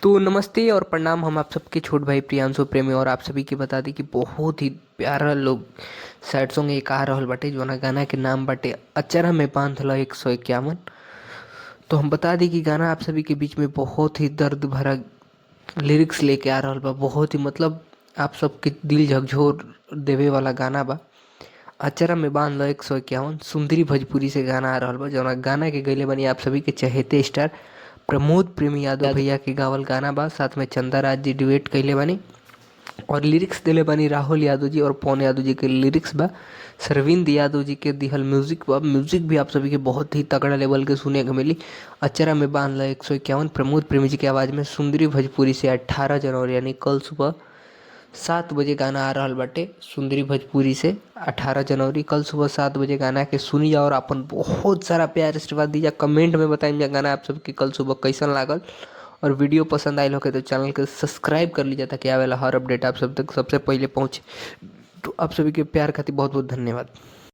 तो नमस्ते और प्रणाम। हम आप सबके छोट भाई प्रियांशु प्रेमी और आप सभी के बता दी कि बहुत ही प्यारा लोग सैड सॉन्ग एक आ रहल बाटे जोना गाना के नाम बाटे अचरा में बांधल 151। तो हम बता दी कि गाना आप सभी के बीच में बहुत ही दर्द भरा लिरिक्स लेके आ रहल बा। बहुत ही मतलब आप सबके दिल झकझोर देवे वाला गाना बा। अचरा में बांध लो 151 सुंदरी भोजपुरी से गाना आ रहल बा जौना गाना के गईले बनी आप सभी के चहेते स्टार प्रमोद प्रेमी यादव भैया के गावल गाना बा। साथ में चंदा राज जी डुएट कइले बानी और लिरिक्स दिले बानी राहुल यादव जी और पवन यादव जी के लिरिक्स बा। सरविंद यादव जी के दिहल म्यूजिक बा। म्यूजिक भी आप सभी के बहुत ही तगड़ा लेवल के सुने को मिली। अचरा में बांध लो 151 प्रमोद प्रेमी जी की आवाज़ में सुंदरी भोजपुरी से 18 जनवरी यानी कल सुबह 7 बजे गाना आ रहल बाटे। सुंदरी भोजपुरी से 18 जनवरी कल सुबह 7 बजे गाना के सुनी जा और अपन बहुत सारा प्यार आशीर्वाद दीजा। कमेंट में बताइए जा गाना आप सबके कल सुबह कैसन लागल और वीडियो पसंद आयल होके तो चैनल के सब्सक्राइब कर लीजिए ताकि आवेला हर अपडेट आप सब तक सबसे पहले पहुँचे। तो आप सभी के प्यार खातिर बहुत बहुत धन्यवाद।